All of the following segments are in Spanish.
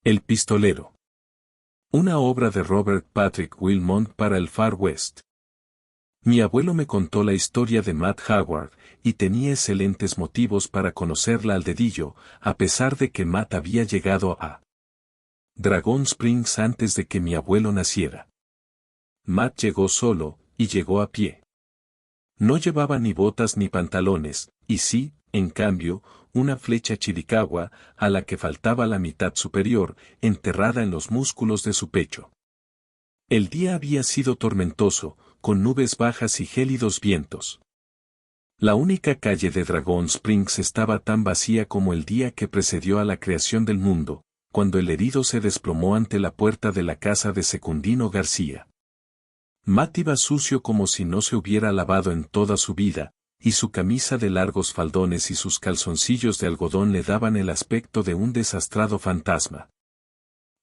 El pistolero. Una obra de Robert Patrick Wilmot para el Far West. Mi abuelo me contó la historia de Matt Howard, y tenía excelentes motivos para conocerla al dedillo, a pesar de que Matt había llegado a Dragon Springs antes de que mi abuelo naciera. Matt llegó solo, y llegó a pie. No llevaba ni botas ni pantalones, y sí, en cambio, una flecha chiricahua, a la que faltaba la mitad superior, enterrada en los músculos de su pecho. El día había sido tormentoso, con nubes bajas y gélidos vientos. La única calle de Dragon Springs estaba tan vacía como el día que precedió a la creación del mundo, cuando el herido se desplomó ante la puerta de la casa de Secundino García. Matt iba sucio como si no se hubiera lavado en toda su vida, y su camisa de largos faldones y sus calzoncillos de algodón le daban el aspecto de un desastrado fantasma.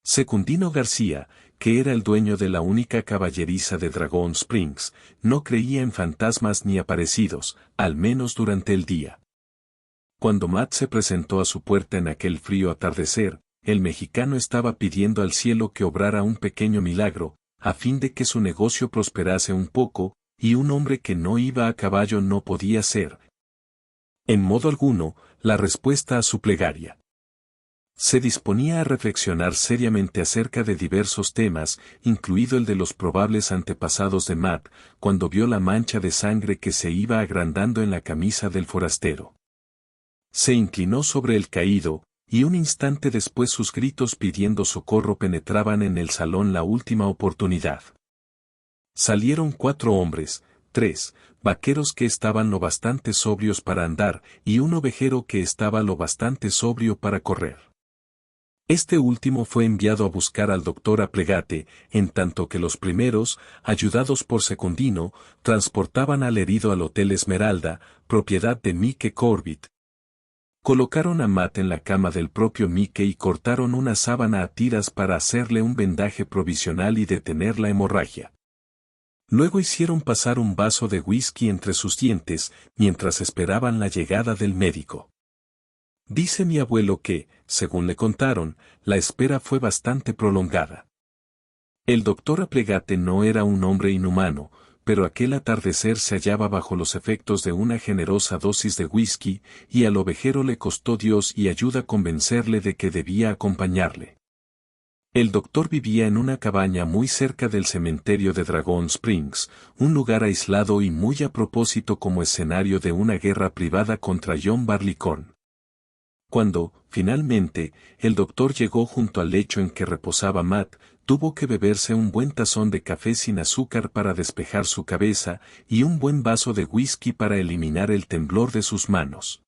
Secundino García, que era el dueño de la única caballeriza de Dragon Springs, no creía en fantasmas ni aparecidos, al menos durante el día. Cuando Matt se presentó a su puerta en aquel frío atardecer, el mexicano estaba pidiendo al cielo que obrara un pequeño milagro, a fin de que su negocio prosperase un poco, y un hombre que no iba a caballo no podía ser, en modo alguno, la respuesta a su plegaria. Se disponía a reflexionar seriamente acerca de diversos temas, incluido el de los probables antepasados de Matt, cuando vio la mancha de sangre que se iba agrandando en la camisa del forastero. Se inclinó sobre el caído, y un instante después sus gritos pidiendo socorro penetraban en el salón la última oportunidad. Salieron 4 hombres, 3 vaqueros que estaban lo bastante sobrios para andar, y un ovejero que estaba lo bastante sobrio para correr. Este último fue enviado a buscar al doctor Aplegate, en tanto que los primeros, ayudados por Secundino, transportaban al herido al Hotel Esmeralda, propiedad de Mike Corbett. Colocaron a Matt en la cama del propio Mike y cortaron una sábana a tiras para hacerle un vendaje provisional y detener la hemorragia. Luego hicieron pasar un vaso de whisky entre sus dientes, mientras esperaban la llegada del médico. Dice mi abuelo que, según le contaron, la espera fue bastante prolongada. El doctor Aplegate no era un hombre inhumano, pero aquel atardecer se hallaba bajo los efectos de una generosa dosis de whisky, y al ovejero le costó Dios y ayuda convencerle de que debía acompañarle. El doctor vivía en una cabaña muy cerca del cementerio de Dragon Springs, un lugar aislado y muy a propósito como escenario de una guerra privada contra John Barleycorn. Cuando, finalmente, el doctor llegó junto al lecho en que reposaba Matt, tuvo que beberse un buen tazón de café sin azúcar para despejar su cabeza, y un buen vaso de whisky para eliminar el temblor de sus manos.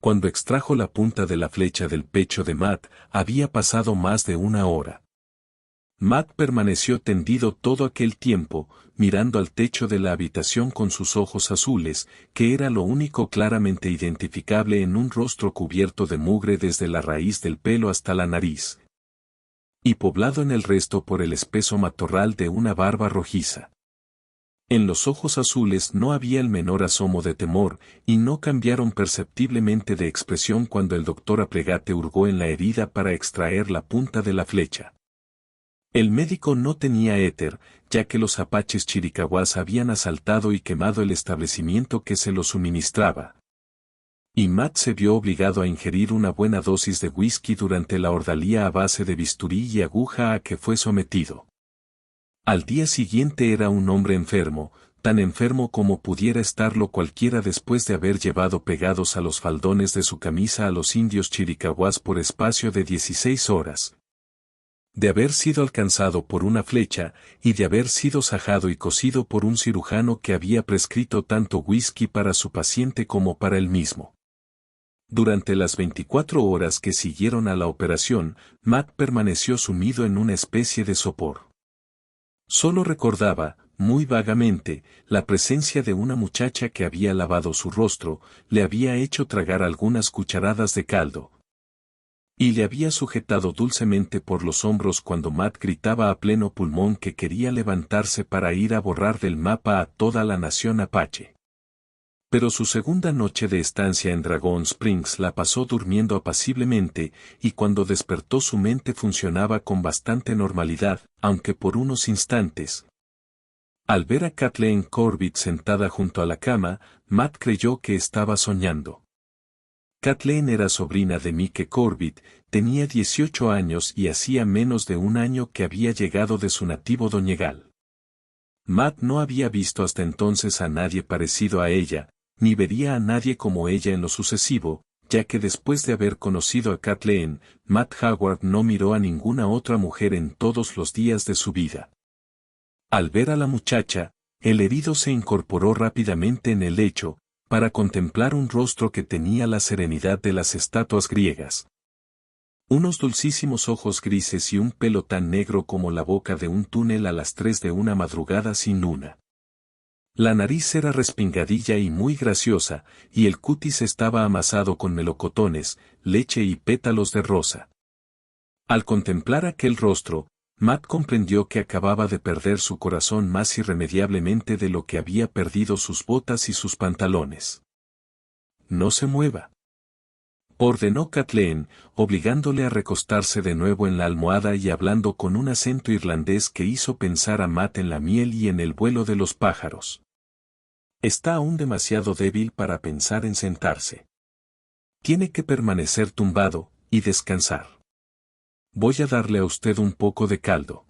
Cuando extrajo la punta de la flecha del pecho de Matt, había pasado más de 1 hora. Matt permaneció tendido todo aquel tiempo, mirando al techo de la habitación con sus ojos azules, que era lo único claramente identificable en un rostro cubierto de mugre desde la raíz del pelo hasta la nariz, y poblado en el resto por el espeso matorral de una barba rojiza. En los ojos azules no había el menor asomo de temor, y no cambiaron perceptiblemente de expresión cuando el doctor Aplegate hurgó en la herida para extraer la punta de la flecha. El médico no tenía éter, ya que los apaches chiricahuas habían asaltado y quemado el establecimiento que se lo suministraba. Y Matt se vio obligado a ingerir una buena dosis de whisky durante la ordalía a base de bisturí y aguja a que fue sometido. Al día siguiente era un hombre enfermo, tan enfermo como pudiera estarlo cualquiera después de haber llevado pegados a los faldones de su camisa a los indios chiricahuas por espacio de 16 horas. De haber sido alcanzado por una flecha, y de haber sido sajado y cosido por un cirujano que había prescrito tanto whisky para su paciente como para él mismo. Durante las 24 horas que siguieron a la operación, Matt permaneció sumido en una especie de sopor. Solo recordaba, muy vagamente, la presencia de una muchacha que había lavado su rostro, le había hecho tragar algunas cucharadas de caldo, y le había sujetado dulcemente por los hombros cuando Matt gritaba a pleno pulmón que quería levantarse para ir a borrar del mapa a toda la nación apache. Pero su segunda noche de estancia en Dragon Springs la pasó durmiendo apaciblemente, y cuando despertó su mente funcionaba con bastante normalidad, aunque por unos instantes. Al ver a Kathleen Corbett sentada junto a la cama, Matt creyó que estaba soñando. Kathleen era sobrina de Mike Corbett, tenía 18 años y hacía menos de un año que había llegado de su nativo Donegal. Matt no había visto hasta entonces a nadie parecido a ella, ni vería a nadie como ella en lo sucesivo, ya que después de haber conocido a Kathleen, Matt Howard no miró a ninguna otra mujer en todos los días de su vida. Al ver a la muchacha, el herido se incorporó rápidamente en el lecho, para contemplar un rostro que tenía la serenidad de las estatuas griegas. Unos dulcísimos ojos grises y un pelo tan negro como la boca de un túnel a las 3 de una madrugada sin luna. La nariz era respingadilla y muy graciosa, y el cutis estaba amasado con melocotones, leche y pétalos de rosa. Al contemplar aquel rostro, Matt comprendió que acababa de perder su corazón más irremediablemente de lo que había perdido sus botas y sus pantalones. «No se mueva», ordenó Kathleen, obligándole a recostarse de nuevo en la almohada y hablando con un acento irlandés que hizo pensar a Matt en la miel y en el vuelo de los pájaros. «Está aún demasiado débil para pensar en sentarse. Tiene que permanecer tumbado y descansar. Voy a darle a usted un poco de caldo».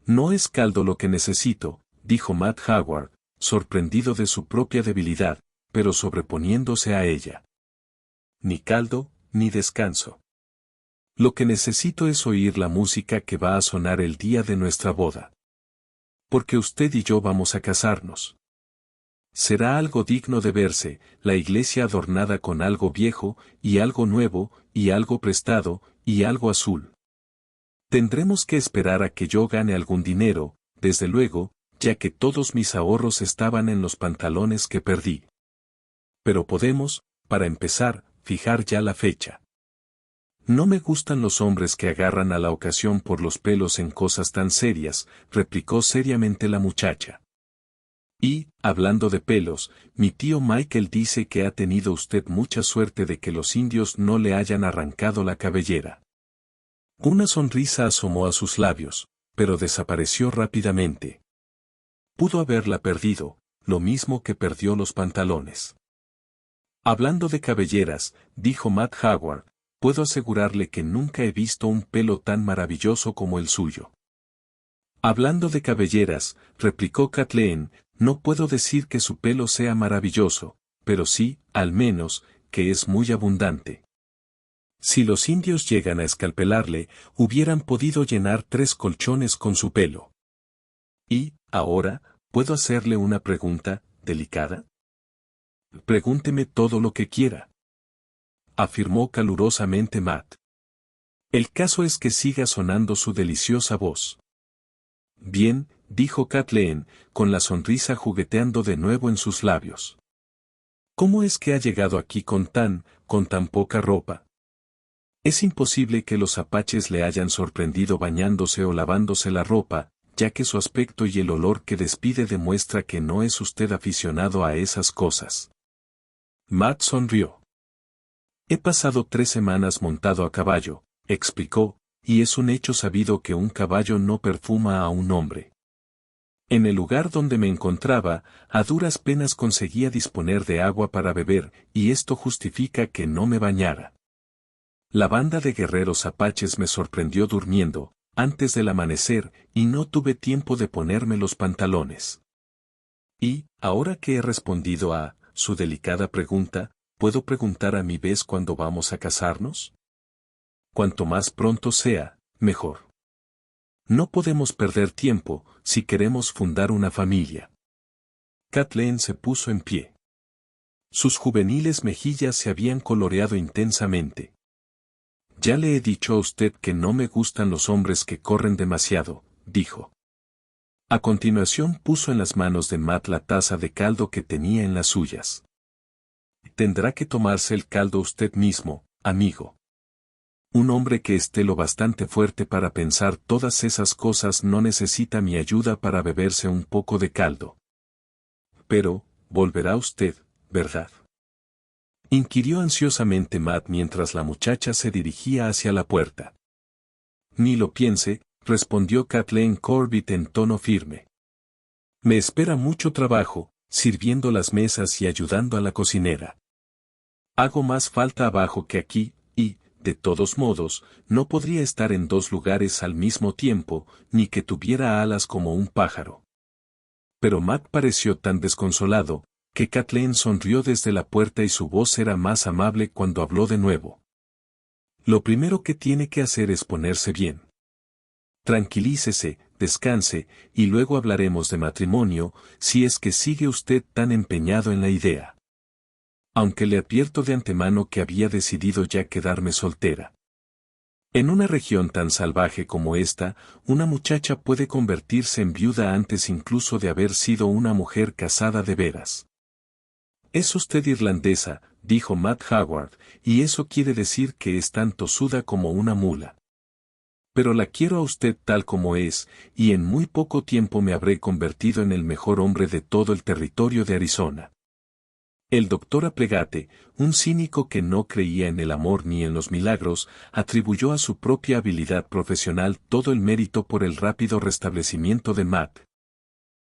«No es caldo lo que necesito», dijo Matt Howard, sorprendido de su propia debilidad, pero sobreponiéndose a ella. «Ni caldo, ni descanso. Lo que necesito es oír la música que va a sonar el día de nuestra boda. Porque usted y yo vamos a casarnos. Será algo digno de verse, la iglesia adornada con algo viejo, y algo nuevo, y algo prestado, y algo azul. Tendremos que esperar a que yo gane algún dinero, desde luego, ya que todos mis ahorros estaban en los pantalones que perdí. Pero podemos, para empezar, fijar ya la fecha. No me gustan los hombres que agarran a la ocasión por los pelos en cosas tan serias, replicó seriamente la muchacha. Y, hablando de pelos, mi tío Michael dice que ha tenido usted mucha suerte de que los indios no le hayan arrancado la cabellera. Una sonrisa asomó a sus labios, pero desapareció rápidamente. Pudo haberla perdido, lo mismo que perdió los pantalones. Hablando de cabelleras, dijo Matt Howard, puedo asegurarle que nunca he visto un pelo tan maravilloso como el suyo. Hablando de cabelleras, replicó Kathleen, no puedo decir que su pelo sea maravilloso, pero sí, al menos, que es muy abundante. Si los indios llegan a escalpelarle, hubieran podido llenar 3 colchones con su pelo. Y, ahora, ¿puedo hacerle una pregunta, delicada? Pregúnteme todo lo que quiera, afirmó calurosamente Matt. El caso es que siga sonando su deliciosa voz. Bien, dijo Kathleen, con la sonrisa jugueteando de nuevo en sus labios. ¿Cómo es que ha llegado aquí con tan poca ropa? Es imposible que los apaches le hayan sorprendido bañándose o lavándose la ropa, ya que su aspecto y el olor que despide demuestra que no es usted aficionado a esas cosas. Matt sonrió. He pasado 3 semanas montado a caballo, explicó, y es un hecho sabido que un caballo no perfuma a un hombre. En el lugar donde me encontraba, a duras penas conseguía disponer de agua para beber, y esto justifica que no me bañara. La banda de guerreros apaches me sorprendió durmiendo, antes del amanecer, y no tuve tiempo de ponerme los pantalones. Y, ahora que he respondido a su delicada pregunta, ¿puedo preguntar a mi vez cuándo vamos a casarnos? Cuanto más pronto sea, mejor. No podemos perder tiempo, si queremos fundar una familia. Kathleen se puso en pie. Sus juveniles mejillas se habían coloreado intensamente. Ya le he dicho a usted que no me gustan los hombres que corren demasiado, dijo. A continuación puso en las manos de Matt la taza de caldo que tenía en las suyas. Tendrá que tomarse el caldo usted mismo, amigo. Un hombre que esté lo bastante fuerte para pensar todas esas cosas no necesita mi ayuda para beberse un poco de caldo. Pero, volverá usted, ¿verdad? Inquirió ansiosamente Matt mientras la muchacha se dirigía hacia la puerta. Ni lo piense, respondió Kathleen Corbett en tono firme. Me espera mucho trabajo, sirviendo las mesas y ayudando a la cocinera. Hago más falta abajo que aquí, y, de todos modos, no podría estar en dos lugares al mismo tiempo, ni que tuviera alas como un pájaro. Pero Matt pareció tan desconsolado, que Kathleen sonrió desde la puerta y su voz era más amable cuando habló de nuevo. Lo primero que tiene que hacer es ponerse bien. Tranquilícese, descanse, y luego hablaremos de matrimonio, si es que sigue usted tan empeñado en la idea. Aunque le advierto de antemano que había decidido ya quedarme soltera. En una región tan salvaje como esta, una muchacha puede convertirse en viuda antes incluso de haber sido una mujer casada de veras. Es usted irlandesa, dijo Matt Howard, y eso quiere decir que es tan tosuda como una mula. Pero la quiero a usted tal como es, y en muy poco tiempo me habré convertido en el mejor hombre de todo el territorio de Arizona. El doctor Aplegate, un cínico que no creía en el amor ni en los milagros, atribuyó a su propia habilidad profesional todo el mérito por el rápido restablecimiento de Matt.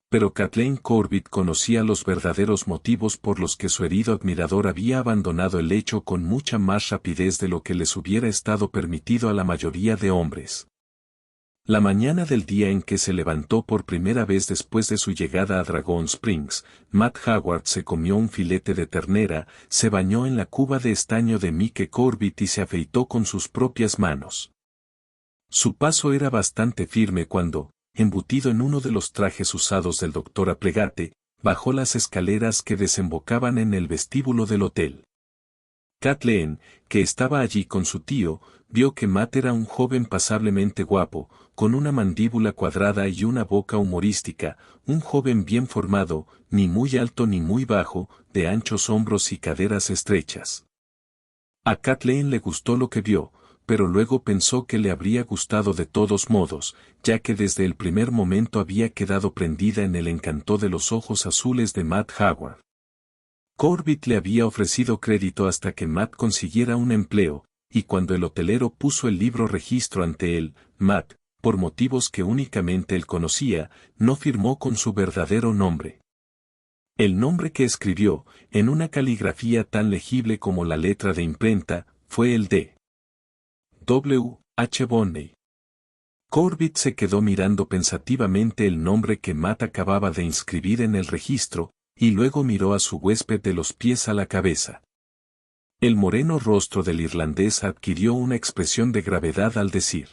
Pero Kathleen Corbett conocía los verdaderos motivos por los que su herido admirador había abandonado el lecho con mucha más rapidez de lo que les hubiera estado permitido a la mayoría de hombres. La mañana del día en que se levantó por primera vez después de su llegada a Dragon Springs, Matt Howard se comió un filete de ternera, se bañó en la cuba de estaño de Mike Corbett y se afeitó con sus propias manos. Su paso era bastante firme cuando, embutido en uno de los trajes usados del doctor Aplegate, bajó las escaleras que desembocaban en el vestíbulo del hotel. Kathleen, que estaba allí con su tío, vio que Matt era un joven pasablemente guapo, con una mandíbula cuadrada y una boca humorística, un joven bien formado, ni muy alto ni muy bajo, de anchos hombros y caderas estrechas. A Kathleen le gustó lo que vio, pero luego pensó que le habría gustado de todos modos, ya que desde el primer momento había quedado prendida en el encanto de los ojos azules de Matt Howard. Corbett le había ofrecido crédito hasta que Matt consiguiera un empleo, y cuando el hotelero puso el libro registro ante él, Matt, por motivos que únicamente él conocía, no firmó con su verdadero nombre. El nombre que escribió, en una caligrafía tan legible como la letra de imprenta, fue el de W. H. Bonney. Corbett se quedó mirando pensativamente el nombre que Matt acababa de inscribir en el registro, y luego miró a su huésped de los pies a la cabeza. El moreno rostro del irlandés adquirió una expresión de gravedad al decir: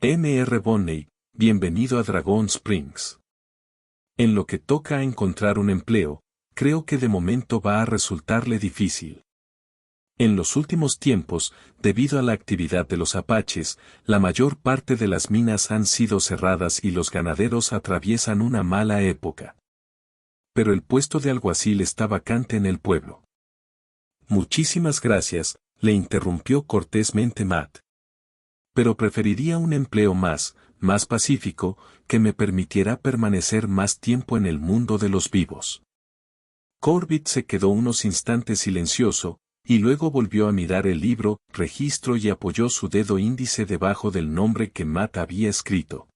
M.R. Bonney, bienvenido a Dragon Springs. En lo que toca a encontrar un empleo, creo que de momento va a resultarle difícil. En los últimos tiempos, debido a la actividad de los apaches, la mayor parte de las minas han sido cerradas y los ganaderos atraviesan una mala época. Pero el puesto de alguacil está vacante en el pueblo. Muchísimas gracias, le interrumpió cortésmente Matt. Pero preferiría un empleo más pacífico, que me permitiera permanecer más tiempo en el mundo de los vivos. Corbett se quedó unos instantes silencioso, y luego volvió a mirar el libro, registro y apoyó su dedo índice debajo del nombre que Matt había escrito.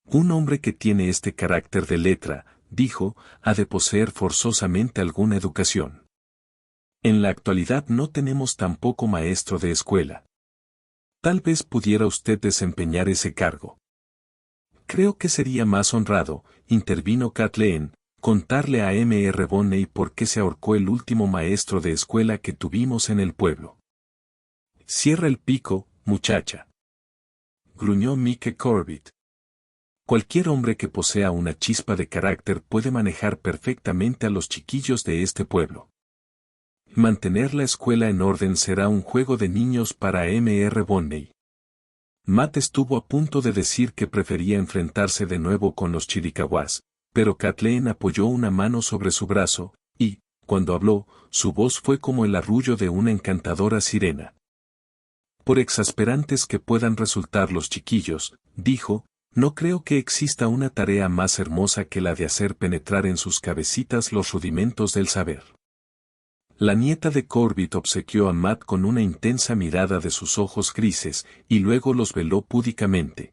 Un hombre que tiene este carácter de letra, dijo, ha de poseer forzosamente alguna educación. En la actualidad no tenemos tampoco maestro de escuela. Tal vez pudiera usted desempeñar ese cargo. Creo que sería más honrado, intervino Kathleen, contarle a M.R. Bonney por qué se ahorcó el último maestro de escuela que tuvimos en el pueblo. Cierra el pico, muchacha. Gruñó Mike Corbett. Cualquier hombre que posea una chispa de carácter puede manejar perfectamente a los chiquillos de este pueblo. Mantener la escuela en orden será un juego de niños para M.R. Bonney. Matt estuvo a punto de decir que prefería enfrentarse de nuevo con los Chiricahuas, pero Kathleen apoyó una mano sobre su brazo, y, cuando habló, su voz fue como el arrullo de una encantadora sirena. Por exasperantes que puedan resultar los chiquillos, dijo, No creo que exista una tarea más hermosa que la de hacer penetrar en sus cabecitas los rudimentos del saber. La nieta de Corbett obsequió a Matt con una intensa mirada de sus ojos grises, y luego los veló púdicamente.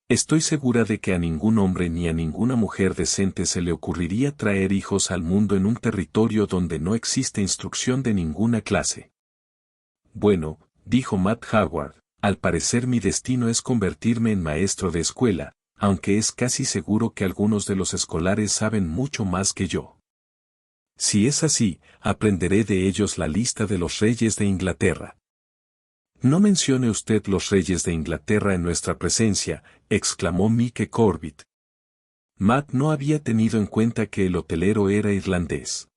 Estoy segura de que a ningún hombre ni a ninguna mujer decente se le ocurriría traer hijos al mundo en un territorio donde no existe instrucción de ninguna clase. Bueno, dijo Matt Howard, al parecer mi destino es convertirme en maestro de escuela, aunque es casi seguro que algunos de los escolares saben mucho más que yo. Si es así, aprenderé de ellos la lista de los reyes de Inglaterra. No mencione usted los reyes de Inglaterra en nuestra presencia, exclamó Mike Corbett. Matt no había tenido en cuenta que el hotelero era irlandés.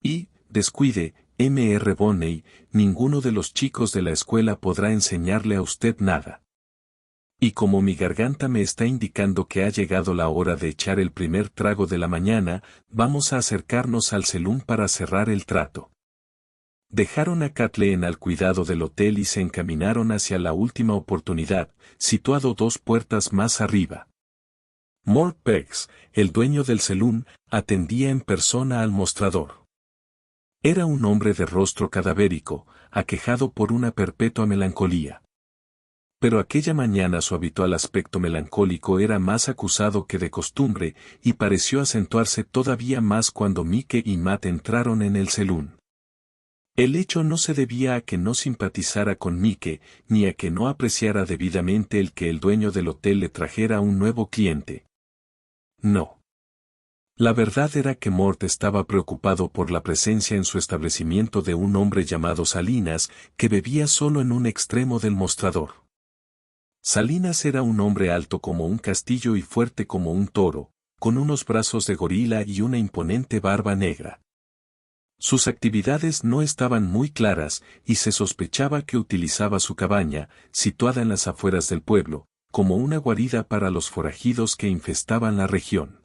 Y, descuide, Mr. Bonney, ninguno de los chicos de la escuela podrá enseñarle a usted nada. Y como mi garganta me está indicando que ha llegado la hora de echar el primer trago de la mañana, vamos a acercarnos al salón para cerrar el trato. Dejaron a Kathleen al cuidado del hotel y se encaminaron hacia la última oportunidad, situado 2 puertas más arriba. Mort Pegs, el dueño del salón, atendía en persona al mostrador. Era un hombre de rostro cadavérico, aquejado por una perpetua melancolía. Pero aquella mañana su habitual aspecto melancólico era más acusado que de costumbre, y pareció acentuarse todavía más cuando Mike y Matt entraron en el salón. El hecho no se debía a que no simpatizara con Mike, ni a que no apreciara debidamente el que el dueño del hotel le trajera un nuevo cliente. No. La verdad era que Mort estaba preocupado por la presencia en su establecimiento de un hombre llamado Salinas, que bebía solo en un extremo del mostrador. Salinas era un hombre alto como un castillo y fuerte como un toro, con unos brazos de gorila y una imponente barba negra. Sus actividades no estaban muy claras, y se sospechaba que utilizaba su cabaña, situada en las afueras del pueblo, como una guarida para los forajidos que infestaban la región.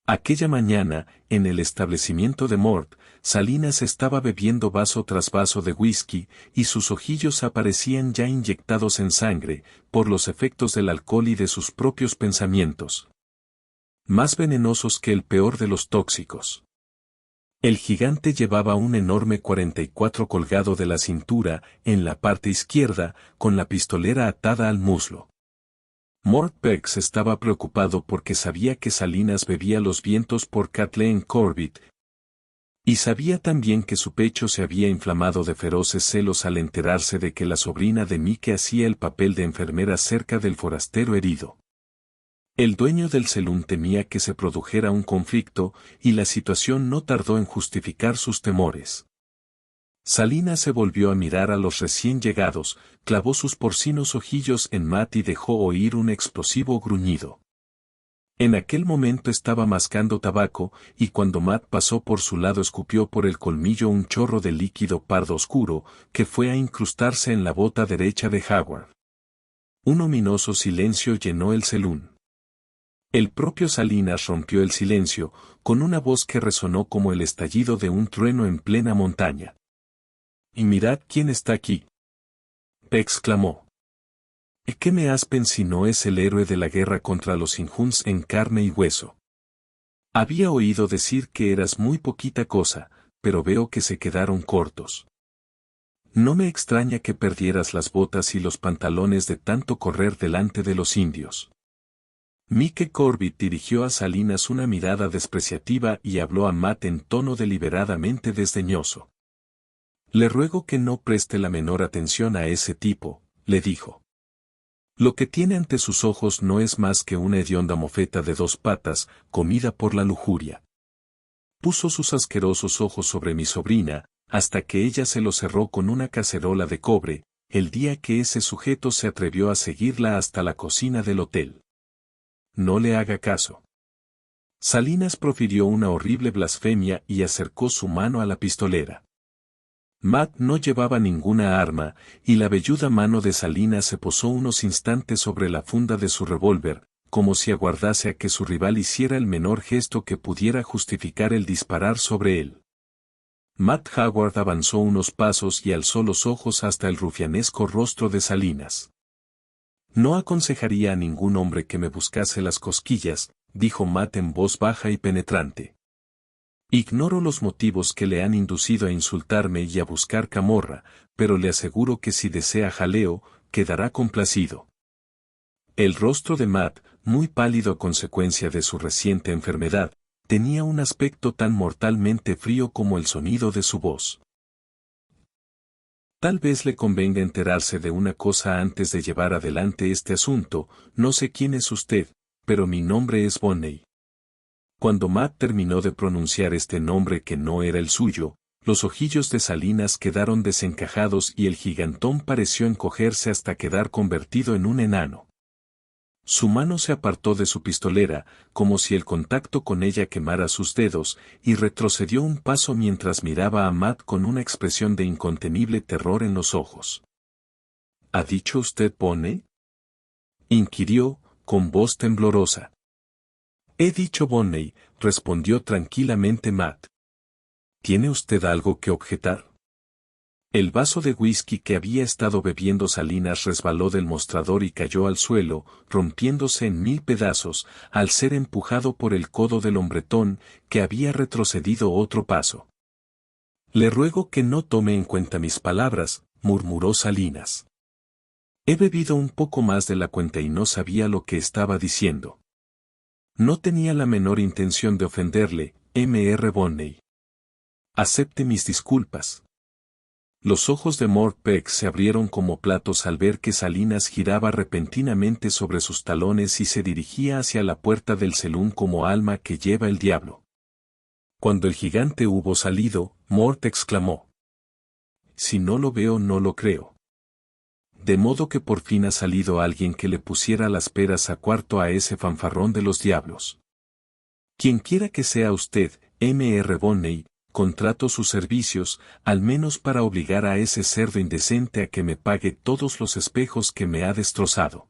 Aquella mañana, en el establecimiento de Mort, Salinas estaba bebiendo vaso tras vaso de whisky, y sus ojillos aparecían ya inyectados en sangre, por los efectos del alcohol y de sus propios pensamientos. Más venenosos que el peor de los tóxicos. El gigante llevaba un enorme 44 colgado de la cintura, en la parte izquierda, con la pistolera atada al muslo. Mort Pegs estaba preocupado porque sabía que Salinas bebía los vientos por Kathleen Corbett, y sabía también que su pecho se había inflamado de feroces celos al enterarse de que la sobrina de Mike hacía el papel de enfermera cerca del forastero herido. El dueño del salón temía que se produjera un conflicto, y la situación no tardó en justificar sus temores. Salinas se volvió a mirar a los recién llegados, clavó sus porcinos ojillos en Matt y dejó oír un explosivo gruñido. En aquel momento estaba mascando tabaco, y cuando Matt pasó por su lado escupió por el colmillo un chorro de líquido pardo oscuro, que fue a incrustarse en la bota derecha de Howard. Un ominoso silencio llenó el salón. El propio Salinas rompió el silencio, con una voz que resonó como el estallido de un trueno en plena montaña. «Y mirad quién está aquí», exclamó. «¿Y qué me aspen si no es el héroe de la guerra contra los Inhuns en carne y hueso? Había oído decir que eras muy poquita cosa, pero veo que se quedaron cortos. No me extraña que perdieras las botas y los pantalones de tanto correr delante de los indios». Mike Corbett dirigió a Salinas una mirada despreciativa y habló a Matt en tono deliberadamente desdeñoso. «Le ruego que no preste la menor atención a ese tipo», le dijo. «Lo que tiene ante sus ojos no es más que una hedionda mofeta de 2 patas, comida por la lujuria. Puso sus asquerosos ojos sobre mi sobrina, hasta que ella se los cerró con una cacerola de cobre, el día que ese sujeto se atrevió a seguirla hasta la cocina del hotel. No le haga caso». Salinas profirió una horrible blasfemia y acercó su mano a la pistolera. Matt no llevaba ninguna arma, y la velluda mano de Salinas se posó unos instantes sobre la funda de su revólver, como si aguardase a que su rival hiciera el menor gesto que pudiera justificar el disparar sobre él. Matt Howard avanzó unos pasos y alzó los ojos hasta el rufianesco rostro de Salinas. No aconsejaría a ningún hombre que me buscase las cosquillas, dijo Matt en voz baja y penetrante. Ignoro los motivos que le han inducido a insultarme y a buscar camorra, pero le aseguro que si desea jaleo, quedará complacido. El rostro de Matt, muy pálido a consecuencia de su reciente enfermedad, tenía un aspecto tan mortalmente frío como el sonido de su voz. Tal vez le convenga enterarse de una cosa antes de llevar adelante este asunto. No sé quién es usted, pero mi nombre es Bonney. Cuando Matt terminó de pronunciar este nombre que no era el suyo, los ojillos de Salinas quedaron desencajados y el gigantón pareció encogerse hasta quedar convertido en un enano. Su mano se apartó de su pistolera, como si el contacto con ella quemara sus dedos, y retrocedió un paso mientras miraba a Matt con una expresión de incontenible terror en los ojos. ¿Ha dicho usted Bonney?, inquirió, con voz temblorosa. He dicho Bonney, respondió tranquilamente Matt. ¿Tiene usted algo que objetar? El vaso de whisky que había estado bebiendo Salinas resbaló del mostrador y cayó al suelo, rompiéndose en 1000 pedazos, al ser empujado por el codo del hombretón, que había retrocedido otro paso. Le ruego que no tome en cuenta mis palabras, murmuró Salinas. He bebido un poco más de la cuenta y no sabía lo que estaba diciendo. No tenía la menor intención de ofenderle, Mr. Bonney. Acepte mis disculpas. Los ojos de Mort Peck se abrieron como platos al ver que Salinas giraba repentinamente sobre sus talones y se dirigía hacia la puerta del celún como alma que lleva el diablo. Cuando el gigante hubo salido, Mort exclamó: Si no lo veo no lo creo. De modo que por fin ha salido alguien que le pusiera las peras a cuarto a ese fanfarrón de los diablos. Quienquiera que sea usted, Mr. Bonney, contrato sus servicios, al menos para obligar a ese cerdo indecente a que me pague todos los espejos que me ha destrozado.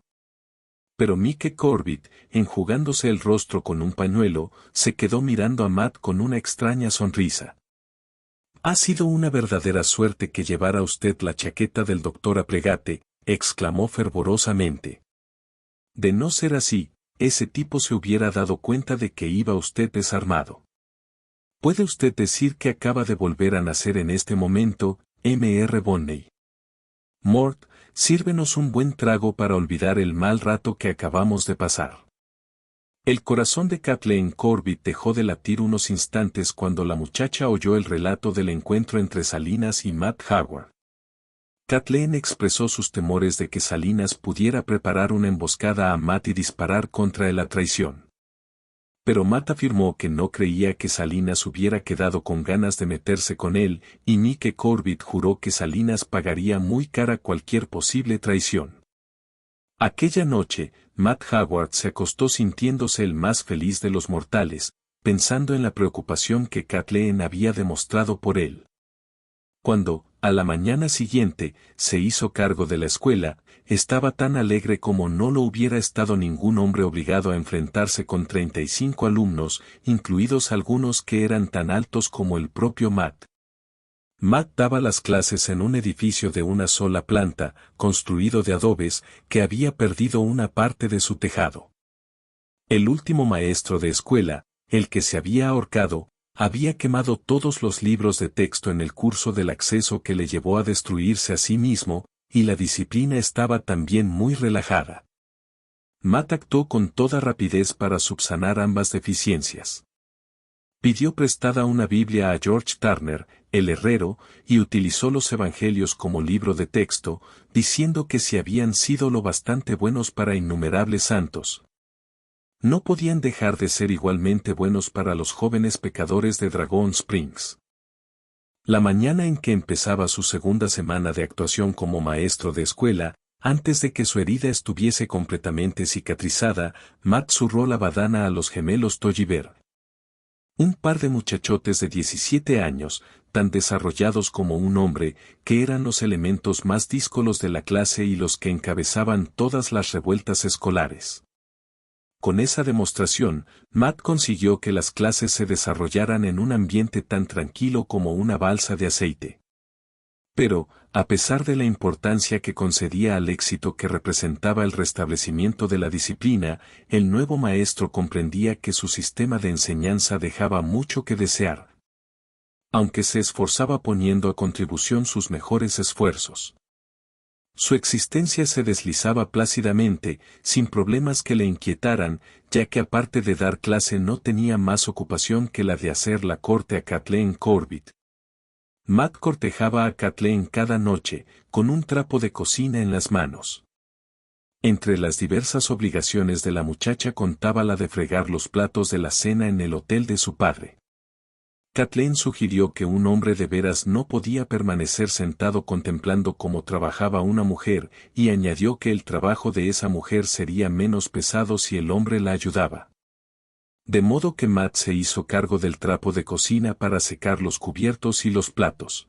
Pero Mike Corbett, enjugándose el rostro con un pañuelo, se quedó mirando a Matt con una extraña sonrisa. Ha sido una verdadera suerte que llevara usted la chaqueta del doctor Aplegate, exclamó fervorosamente. De no ser así, ese tipo se hubiera dado cuenta de que iba usted desarmado. ¿Puede usted decir que acaba de volver a nacer en este momento, Mr. Bonney? Mort, sírvenos un buen trago para olvidar el mal rato que acabamos de pasar. El corazón de Kathleen Corbett dejó de latir unos instantes cuando la muchacha oyó el relato del encuentro entre Salinas y Matt Howard. Kathleen expresó sus temores de que Salinas pudiera preparar una emboscada a Matt y disparar contra él a traición. Pero Matt afirmó que no creía que Salinas hubiera quedado con ganas de meterse con él, y Mike Corbett juró que Salinas pagaría muy cara cualquier posible traición. Aquella noche, Matt Howard se acostó sintiéndose el más feliz de los mortales, pensando en la preocupación que Kathleen había demostrado por él. Cuando, a la mañana siguiente, se hizo cargo de la escuela, estaba tan alegre como no lo hubiera estado ningún hombre obligado a enfrentarse con 35 alumnos, incluidos algunos que eran tan altos como el propio Matt. Matt daba las clases en un edificio de una sola planta, construido de adobes, que había perdido una parte de su tejado. El último maestro de escuela, el que se había ahorcado, había quemado todos los libros de texto en el curso del acceso que le llevó a destruirse a sí mismo, y la disciplina estaba también muy relajada. Matt actuó con toda rapidez para subsanar ambas deficiencias. Pidió prestada una Biblia a George Turner, el herrero, y utilizó los evangelios como libro de texto, diciendo que si habían sido lo bastante buenos para innumerables santos, no podían dejar de ser igualmente buenos para los jóvenes pecadores de Dragon Springs. La mañana en que empezaba su segunda semana de actuación como maestro de escuela, antes de que su herida estuviese completamente cicatrizada, Matt zurró la badana a los gemelos Tolliver. Un par de muchachotes de 17 años, tan desarrollados como un hombre, que eran los elementos más díscolos de la clase y los que encabezaban todas las revueltas escolares. Con esa demostración, Matt consiguió que las clases se desarrollaran en un ambiente tan tranquilo como una balsa de aceite. Pero, A pesar de la importancia que concedía al éxito que representaba el restablecimiento de la disciplina, el nuevo maestro comprendía que su sistema de enseñanza dejaba mucho que desear, aunque se esforzaba poniendo a contribución sus mejores esfuerzos. Su existencia se deslizaba plácidamente, sin problemas que le inquietaran, ya que aparte de dar clase no tenía más ocupación que la de hacer la corte a Kathleen Corbett. Matt cortejaba a Kathleen cada noche, con un trapo de cocina en las manos. Entre las diversas obligaciones de la muchacha contaba la de fregar los platos de la cena en el hotel de su padre. Kathleen sugirió que un hombre de veras no podía permanecer sentado contemplando cómo trabajaba una mujer, y añadió que el trabajo de esa mujer sería menos pesado si el hombre la ayudaba. De modo que Matt se hizo cargo del trapo de cocina para secar los cubiertos y los platos.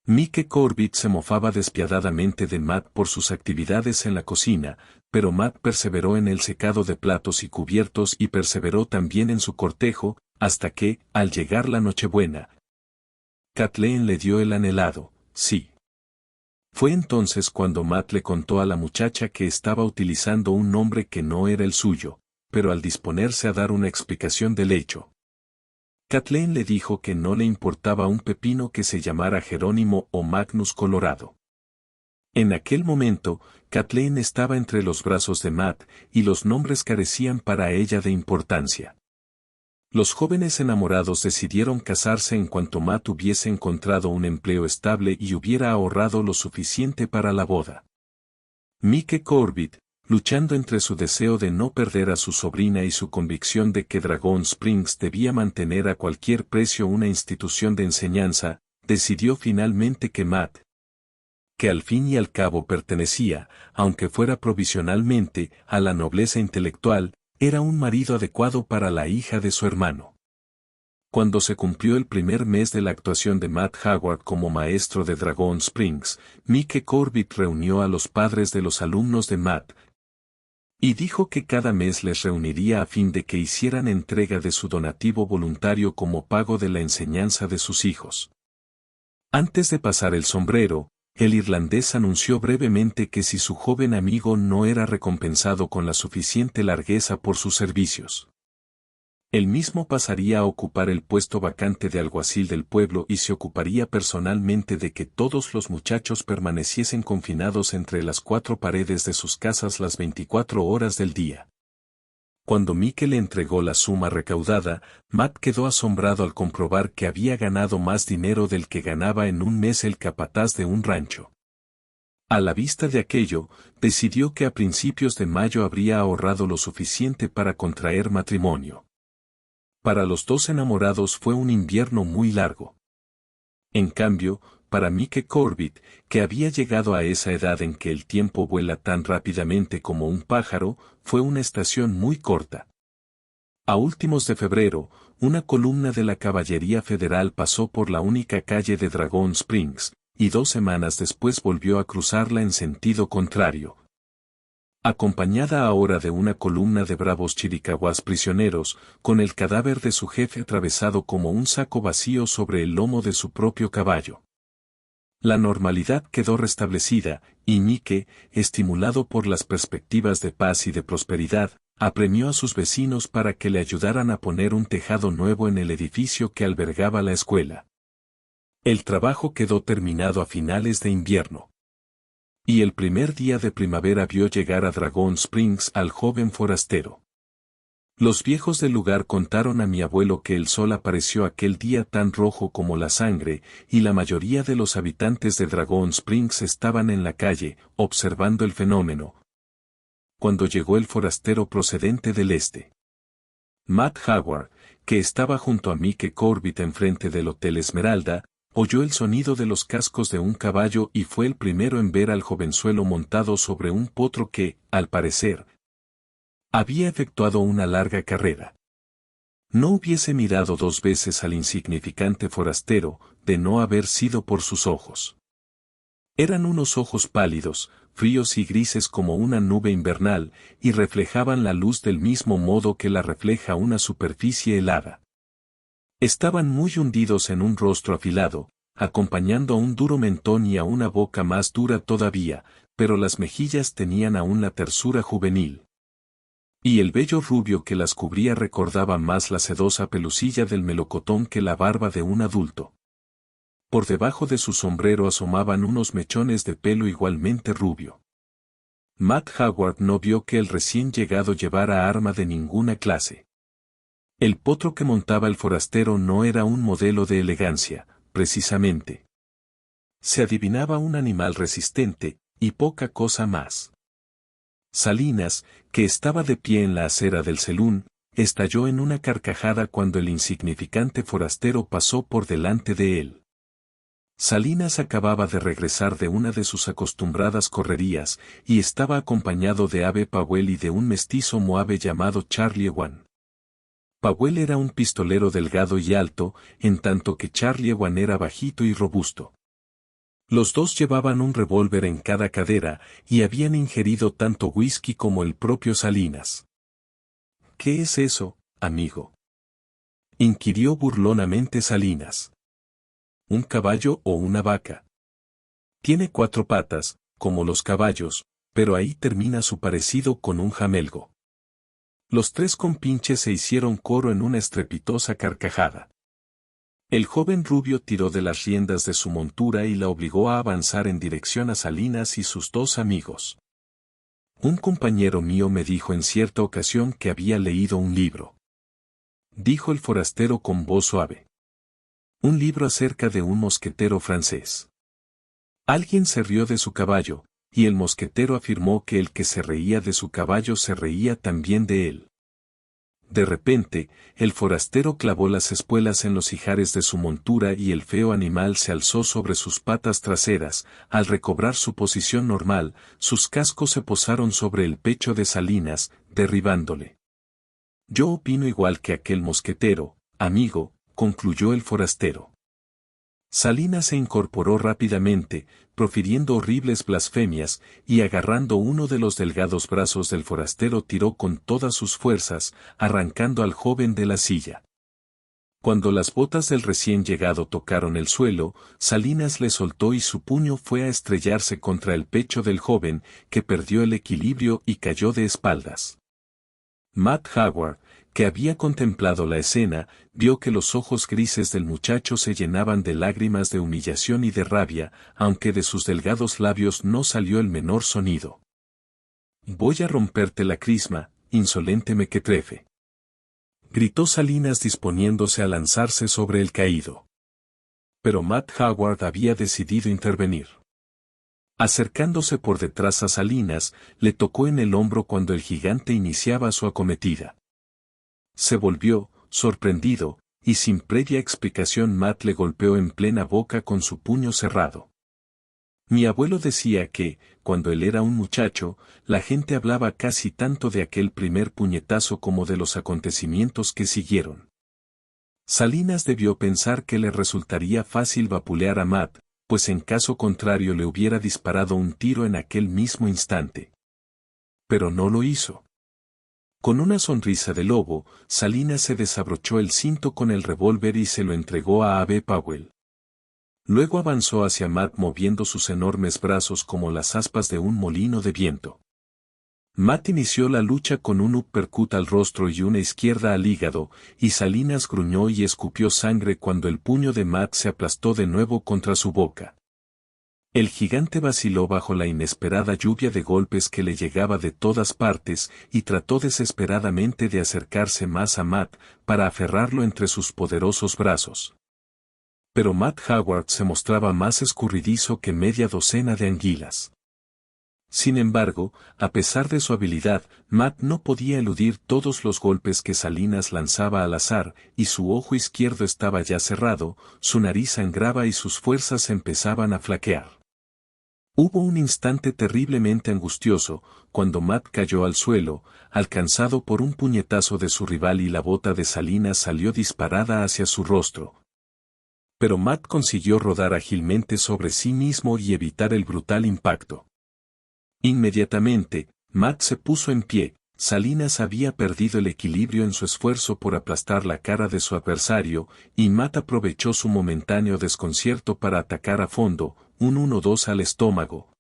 Mike Corbett se mofaba despiadadamente de Matt por sus actividades en la cocina, pero Matt perseveró en el secado de platos y cubiertos y perseveró también en su cortejo, hasta que, al llegar la Nochebuena, Kathleen le dio el anhelado sí. Fue entonces cuando Matt le contó a la muchacha que estaba utilizando un nombre que no era el suyo, pero al disponerse a dar una explicación del hecho, Kathleen le dijo que no le importaba un pepino que se llamara Jerónimo o Magnus Colorado. En aquel momento, Kathleen estaba entre los brazos de Matt, y los nombres carecían para ella de importancia. Los jóvenes enamorados decidieron casarse en cuanto Matt hubiese encontrado un empleo estable y hubiera ahorrado lo suficiente para la boda. Mike Corbett, luchando entre su deseo de no perder a su sobrina y su convicción de que Dragon Springs debía mantener a cualquier precio una institución de enseñanza, decidió finalmente que Matt, que al fin y al cabo pertenecía, aunque fuera provisionalmente, a la nobleza intelectual, era un marido adecuado para la hija de su hermano. Cuando se cumplió el primer mes de la actuación de Matt Hayward como maestro de Dragon Springs, Mike Corbett reunió a los padres de los alumnos de Matt, y dijo que cada mes les reuniría a fin de que hicieran entrega de su donativo voluntario como pago de la enseñanza de sus hijos. Antes de pasar el sombrero, el irlandés anunció brevemente que si su joven amigo no era recompensado con la suficiente largueza por sus servicios, él mismo pasaría a ocupar el puesto vacante de alguacil del pueblo y se ocuparía personalmente de que todos los muchachos permaneciesen confinados entre las 4 paredes de sus casas las 24 horas del día. Cuando Mike le entregó la suma recaudada, Matt quedó asombrado al comprobar que había ganado más dinero del que ganaba en un mes el capataz de un rancho. A la vista de aquello, decidió que a principios de mayo habría ahorrado lo suficiente para contraer matrimonio. Para los dos enamorados fue un invierno muy largo. En cambio, para Mike Corbett, que había llegado a esa edad en que el tiempo vuela tan rápidamente como un pájaro, fue una estación muy corta. A últimos de febrero, una columna de la Caballería Federal pasó por la única calle de Dragon Springs, y 2 semanas después volvió a cruzarla en sentido contrario, acompañada ahora de una columna de bravos chiricahuas prisioneros, con el cadáver de su jefe atravesado como un saco vacío sobre el lomo de su propio caballo. La normalidad quedó restablecida, y Mike, estimulado por las perspectivas de paz y de prosperidad, apremió a sus vecinos para que le ayudaran a poner un tejado nuevo en el edificio que albergaba la escuela. El trabajo quedó terminado a finales de invierno. Y el primer día de primavera vio llegar a Dragon Springs al joven forastero. Los viejos del lugar contaron a mi abuelo que el sol apareció aquel día tan rojo como la sangre, y la mayoría de los habitantes de Dragon Springs estaban en la calle, observando el fenómeno. Cuando llegó el forastero procedente del este, Matt Hayward, que estaba junto a Mike Corbett enfrente del Hotel Esmeralda, oyó el sonido de los cascos de un caballo y fue el primero en ver al jovenzuelo montado sobre un potro que, al parecer, había efectuado una larga carrera. No hubiese mirado 2 veces al insignificante forastero, de no haber sido por sus ojos. Eran unos ojos pálidos, fríos y grises como una nube invernal, y reflejaban la luz del mismo modo que la refleja una superficie helada. Estaban muy hundidos en un rostro afilado, acompañando a un duro mentón y a una boca más dura todavía, pero las mejillas tenían aún la tersura juvenil. Y el vello rubio que las cubría recordaba más la sedosa pelusilla del melocotón que la barba de un adulto. Por debajo de su sombrero asomaban unos mechones de pelo igualmente rubio. Matt Howard no vio que el recién llegado llevara arma de ninguna clase. El potro que montaba el forastero no era un modelo de elegancia, precisamente. Se adivinaba un animal resistente, y poca cosa más. Salinas, que estaba de pie en la acera del selún, estalló en una carcajada cuando el insignificante forastero pasó por delante de él. Salinas acababa de regresar de una de sus acostumbradas correrías, y estaba acompañado de Abe Powell y de un mestizo moabe llamado Charlie Ewan. Powell era un pistolero delgado y alto, en tanto que Charlie Ewan era bajito y robusto. Los dos llevaban un revólver en cada cadera, y habían ingerido tanto whisky como el propio Salinas. ¿Qué es eso, amigo?, inquirió burlonamente Salinas. ¿Un caballo o una vaca? Tiene 4 patas, como los caballos, pero ahí termina su parecido con un jamelgo. Los 3 compinches se hicieron coro en una estrepitosa carcajada. El joven rubio tiró de las riendas de su montura y la obligó a avanzar en dirección a Salinas y sus 2 amigos. Un compañero mío me dijo en cierta ocasión que había leído un libro. Dijo el forastero con voz suave. Un libro acerca de un mosquetero francés. Alguien se rió de su caballo, y el mosquetero afirmó que el que se reía de su caballo se reía también de él. De repente, el forastero clavó las espuelas en los ijares de su montura y el feo animal se alzó sobre sus patas traseras. Al recobrar su posición normal, sus cascos se posaron sobre el pecho de Salinas, derribándole. Yo opino igual que aquel mosquetero, amigo, concluyó el forastero. Salinas se incorporó rápidamente, profiriendo horribles blasfemias, y agarrando uno de los delgados brazos del forastero tiró con todas sus fuerzas, arrancando al joven de la silla. Cuando las botas del recién llegado tocaron el suelo, Salinas le soltó y su puño fue a estrellarse contra el pecho del joven, que perdió el equilibrio y cayó de espaldas. Matt Howard, que había contemplado la escena, vio que los ojos grises del muchacho se llenaban de lágrimas de humillación y de rabia, aunque de sus delgados labios no salió el menor sonido. «Voy a romperte la crisma, insolente mequetrefe», gritó Salinas disponiéndose a lanzarse sobre el caído. Pero Matt Howard había decidido intervenir. Acercándose por detrás a Salinas, le tocó en el hombro cuando el gigante iniciaba su acometida. Se volvió, sorprendido, y sin previa explicación Matt le golpeó en plena boca con su puño cerrado. Mi abuelo decía que, cuando él era un muchacho, la gente hablaba casi tanto de aquel primer puñetazo como de los acontecimientos que siguieron. Salinas debió pensar que le resultaría fácil vapulear a Matt, pues en caso contrario le hubiera disparado un tiro en aquel mismo instante. Pero no lo hizo. Con una sonrisa de lobo, Salinas se desabrochó el cinto con el revólver y se lo entregó a Abe Powell. Luego avanzó hacia Matt moviendo sus enormes brazos como las aspas de un molino de viento. Matt inició la lucha con un uppercut al rostro y una izquierda al hígado, y Salinas gruñó y escupió sangre cuando el puño de Matt se aplastó de nuevo contra su boca. El gigante vaciló bajo la inesperada lluvia de golpes que le llegaba de todas partes y trató desesperadamente de acercarse más a Matt para aferrarlo entre sus poderosos brazos. Pero Matt Howard se mostraba más escurridizo que media docena de anguilas. Sin embargo, a pesar de su habilidad, Matt no podía eludir todos los golpes que Salinas lanzaba al azar, y su ojo izquierdo estaba ya cerrado, su nariz sangraba y sus fuerzas empezaban a flaquear. Hubo un instante terriblemente angustioso, cuando Matt cayó al suelo, alcanzado por un puñetazo de su rival y la bota de Salinas salió disparada hacia su rostro. Pero Matt consiguió rodar ágilmente sobre sí mismo y evitar el brutal impacto. Inmediatamente, Matt se puso en pie, Salinas había perdido el equilibrio en su esfuerzo por aplastar la cara de su adversario, y Matt aprovechó su momentáneo desconcierto para atacar a fondo, un 1-2 al estómago.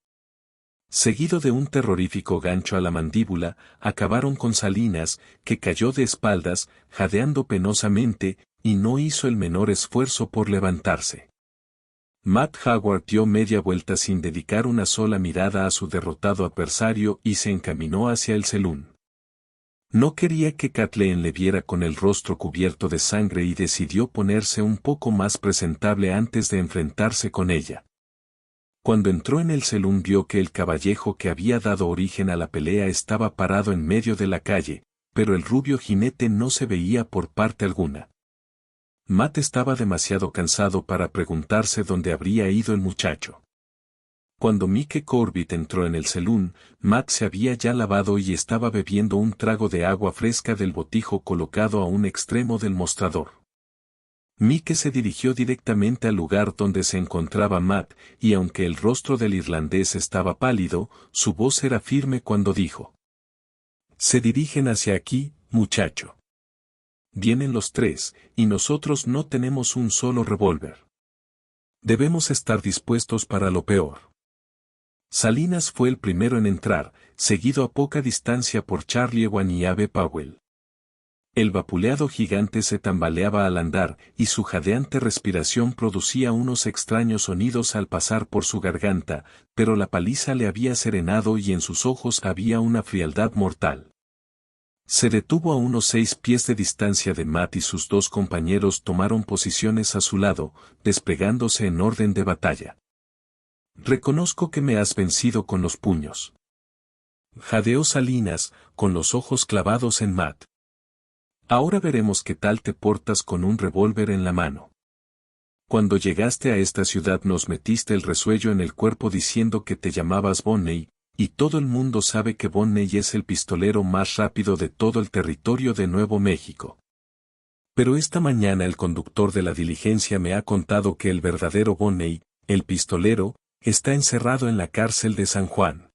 Seguido de un terrorífico gancho a la mandíbula, acabaron con Salinas, que cayó de espaldas, jadeando penosamente, y no hizo el menor esfuerzo por levantarse. Matt Howard dio media vuelta sin dedicar una sola mirada a su derrotado adversario y se encaminó hacia el salón. No quería que Kathleen le viera con el rostro cubierto de sangre y decidió ponerse un poco más presentable antes de enfrentarse con ella. Cuando entró en el salón vio que el caballejo que había dado origen a la pelea estaba parado en medio de la calle, pero el rubio jinete no se veía por parte alguna. Matt estaba demasiado cansado para preguntarse dónde habría ido el muchacho. Cuando Mike Corbett entró en el salón, Matt se había ya lavado y estaba bebiendo un trago de agua fresca del botijo colocado a un extremo del mostrador. Mike se dirigió directamente al lugar donde se encontraba Matt, y aunque el rostro del irlandés estaba pálido, su voz era firme cuando dijo: «Se dirigen hacia aquí, muchacho. Vienen los tres, y nosotros no tenemos un solo revólver. Debemos estar dispuestos para lo peor». Salinas fue el primero en entrar, seguido a poca distancia por Charlie Ewan y Abe Powell. El vapuleado gigante se tambaleaba al andar, y su jadeante respiración producía unos extraños sonidos al pasar por su garganta, pero la paliza le había serenado y en sus ojos había una frialdad mortal. Se detuvo a unos 6 pies de distancia de Matt y sus dos compañeros tomaron posiciones a su lado, desplegándose en orden de batalla. «Reconozco que me has vencido con los puños», jadeó Salinas, con los ojos clavados en Matt. «Ahora veremos qué tal te portas con un revólver en la mano. Cuando llegaste a esta ciudad nos metiste el resuello en el cuerpo diciendo que te llamabas Bonney, y todo el mundo sabe que Bonney es el pistolero más rápido de todo el territorio de Nuevo México. Pero esta mañana el conductor de la diligencia me ha contado que el verdadero Bonney, el pistolero, está encerrado en la cárcel de San Juan.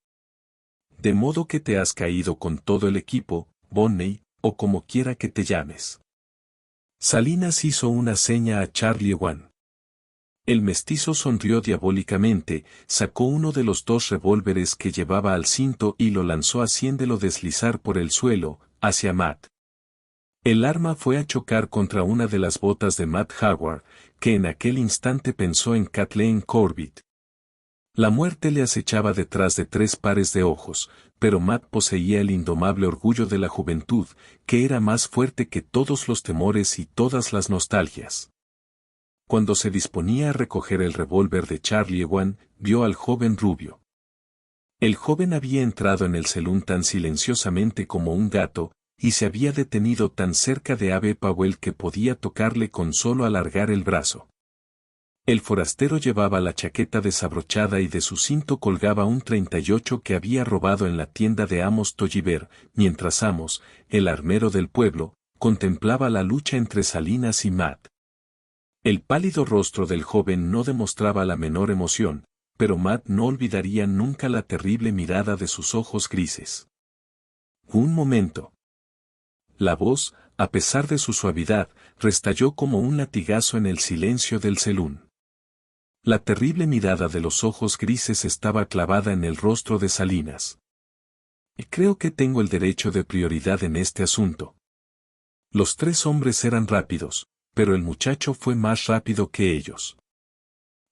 De modo que te has caído con todo el equipo, Bonney, o como quiera que te llames». Salinas hizo una seña a Charlie Ewan. El mestizo sonrió diabólicamente, sacó uno de los 2 revólveres que llevaba al cinto y lo lanzó haciéndolo deslizar por el suelo, hacia Matt. El arma fue a chocar contra una de las botas de Matt Howard, que en aquel instante pensó en Kathleen Corbett. La muerte le acechaba detrás de 3 pares de ojos, pero Matt poseía el indomable orgullo de la juventud, que era más fuerte que todos los temores y todas las nostalgias. Cuando se disponía a recoger el revólver de Charlie Ewan, vio al joven rubio. El joven había entrado en el salón tan silenciosamente como un gato, y se había detenido tan cerca de Abe Powell que podía tocarle con solo alargar el brazo. El forastero llevaba la chaqueta desabrochada y de su cinto colgaba un 38 que había robado en la tienda de Amos Tolliver, mientras Amos, el armero del pueblo, contemplaba la lucha entre Salinas y Matt. El pálido rostro del joven no demostraba la menor emoción, pero Matt no olvidaría nunca la terrible mirada de sus ojos grises. Un momento. La voz, a pesar de su suavidad, restalló como un latigazo en el silencio del salón. La terrible mirada de los ojos grises estaba clavada en el rostro de Salinas. «Creo que tengo el derecho de prioridad en este asunto». Los 3 hombres eran rápidos, pero el muchacho fue más rápido que ellos.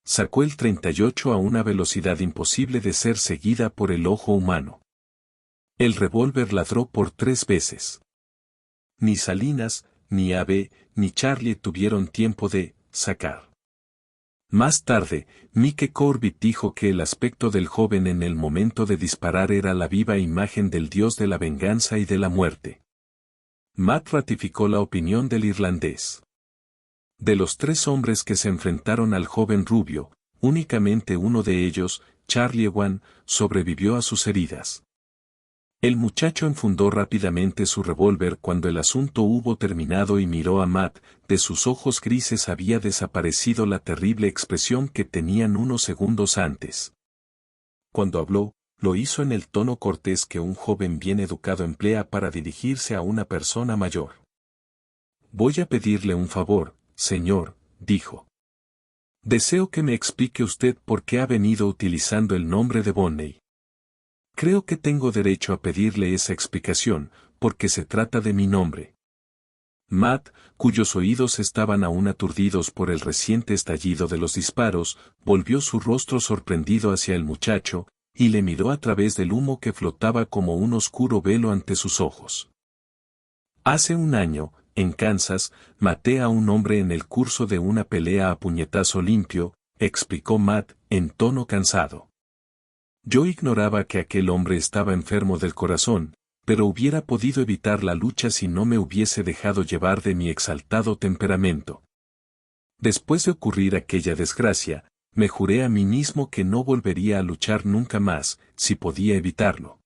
Sacó el 38 a una velocidad imposible de ser seguida por el ojo humano. El revólver ladró por 3 veces. Ni Salinas, ni Abe, ni Charlie tuvieron tiempo de sacar. Más tarde, Mike Corbett dijo que el aspecto del joven en el momento de disparar era la viva imagen del dios de la venganza y de la muerte. Matt ratificó la opinión del irlandés. De los 3 hombres que se enfrentaron al joven rubio, únicamente uno de ellos, Charlie Ewan, sobrevivió a sus heridas. El muchacho enfundó rápidamente su revólver cuando el asunto hubo terminado y miró a Matt, de sus ojos grises había desaparecido la terrible expresión que tenían unos segundos antes. Cuando habló, Lo hizo en el tono cortés que un joven bien educado emplea para dirigirse a una persona mayor. Voy a pedirle un favor, señor, dijo. Deseo que me explique usted por qué ha venido utilizando el nombre de Bonney. Creo que tengo derecho a pedirle esa explicación, porque se trata de mi nombre. Matt, cuyos oídos estaban aún aturdidos por el reciente estallido de los disparos, volvió su rostro sorprendido hacia el muchacho, y le miró a través del humo que flotaba como un oscuro velo ante sus ojos. Hace un año, en Kansas, maté a un hombre en el curso de una pelea a puñetazo limpio, explicó Matt, en tono cansado. Yo ignoraba que aquel hombre estaba enfermo del corazón, pero hubiera podido evitar la lucha si no me hubiese dejado llevar de mi exaltado temperamento. Después de ocurrir aquella desgracia, me juré a mí mismo que no volvería a luchar nunca más, si podía evitarlo.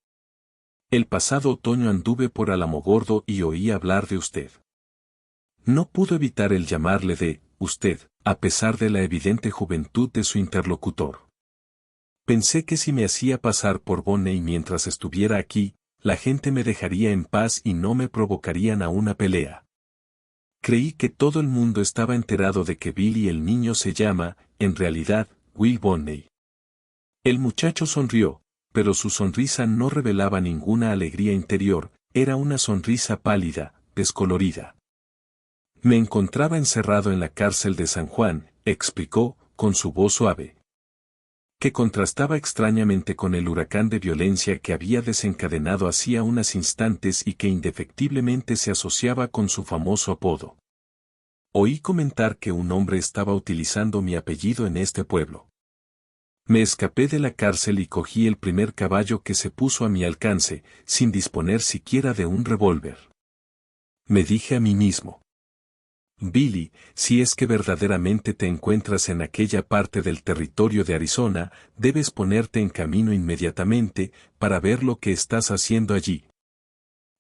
El pasado otoño anduve por Alamogordo y oí hablar de usted. No pudo evitar el llamarle de usted, a pesar de la evidente juventud de su interlocutor. Pensé que si me hacía pasar por Bonney mientras estuviera aquí, la gente me dejaría en paz y no me provocarían a una pelea. Creí que todo el mundo estaba enterado de que Billy el niño se llama, en realidad, Will Bonney. El muchacho sonrió, pero su sonrisa no revelaba ninguna alegría interior, era una sonrisa pálida, descolorida. Me encontraba encerrado en la cárcel de San Juan, explicó, con su voz suave, que contrastaba extrañamente con el huracán de violencia que había desencadenado hacía unos instantes y que indefectiblemente se asociaba con su famoso apodo. Oí comentar que un hombre estaba utilizando mi apellido en este pueblo. Me escapé de la cárcel y cogí el primer caballo que se puso a mi alcance, sin disponer siquiera de un revólver. Me dije a mí mismo: Billy, si es que verdaderamente te encuentras en aquella parte del territorio de Arizona, debes ponerte en camino inmediatamente, para ver lo que estás haciendo allí.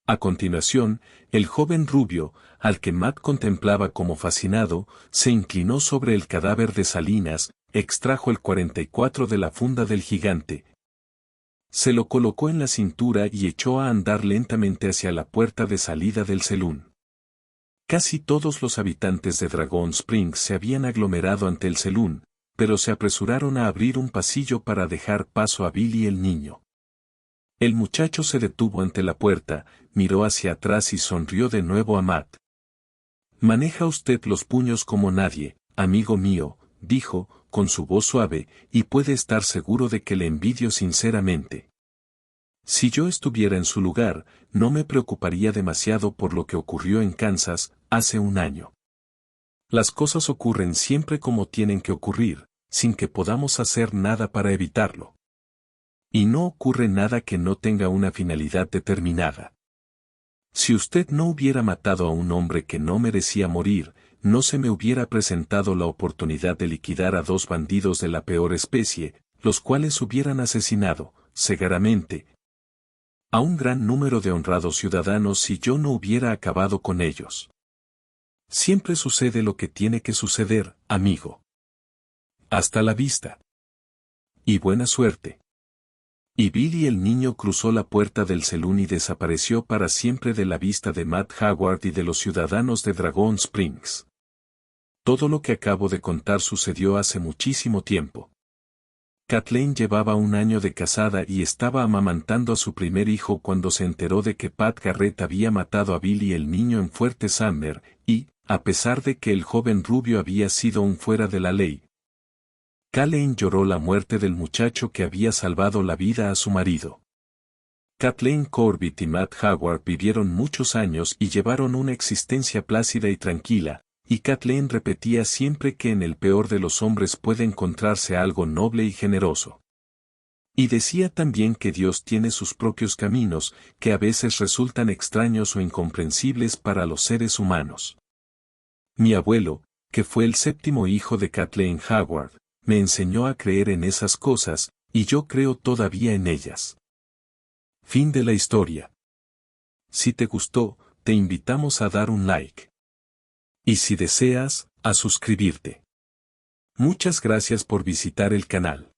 A continuación, el joven rubio, al que Matt contemplaba como fascinado, se inclinó sobre el cadáver de Salinas, extrajo el 44 de la funda del gigante. Se lo colocó en la cintura y echó a andar lentamente hacia la puerta de salida del selún. Casi todos los habitantes de Dragon Springs se habían aglomerado ante el selún, pero se apresuraron a abrir un pasillo para dejar paso a Billy el niño. El muchacho se detuvo ante la puerta, miró hacia atrás y sonrió de nuevo a Matt. Maneja usted los puños como nadie, amigo mío, dijo, con su voz suave, y puede estar seguro de que le envidio sinceramente. Si yo estuviera en su lugar, no me preocuparía demasiado por lo que ocurrió en Kansas, hace un año. Las cosas ocurren siempre como tienen que ocurrir, sin que podamos hacer nada para evitarlo. Y no ocurre nada que no tenga una finalidad determinada. Si usted no hubiera matado a un hombre que no merecía morir, no se me hubiera presentado la oportunidad de liquidar a dos bandidos de la peor especie, los cuales hubieran asesinado, cegaramente, a un gran número de honrados ciudadanos si yo no hubiera acabado con ellos. Siempre sucede lo que tiene que suceder, amigo. Hasta la vista. Y buena suerte. Y Billy el niño cruzó la puerta del selún y desapareció para siempre de la vista de Matt Howard y de los ciudadanos de Dragon Springs. Todo lo que acabo de contar sucedió hace muchísimo tiempo. Kathleen llevaba un año de casada y estaba amamantando a su primer hijo cuando se enteró de que Pat Garrett había matado a Billy el niño en Fuerte Sumner, y, a pesar de que el joven rubio había sido un fuera de la ley, Kathleen lloró la muerte del muchacho que había salvado la vida a su marido. Kathleen Corbett y Matt Howard vivieron muchos años y llevaron una existencia plácida y tranquila, y Kathleen repetía siempre que en el peor de los hombres puede encontrarse algo noble y generoso. Y decía también que Dios tiene sus propios caminos, que a veces resultan extraños o incomprensibles para los seres humanos. Mi abuelo, que fue el séptimo hijo de Kathleen Howard, me enseñó a creer en esas cosas, y yo creo todavía en ellas. Fin de la historia. Si te gustó, te invitamos a dar un like. Y si deseas, a suscribirte. Muchas gracias por visitar el canal.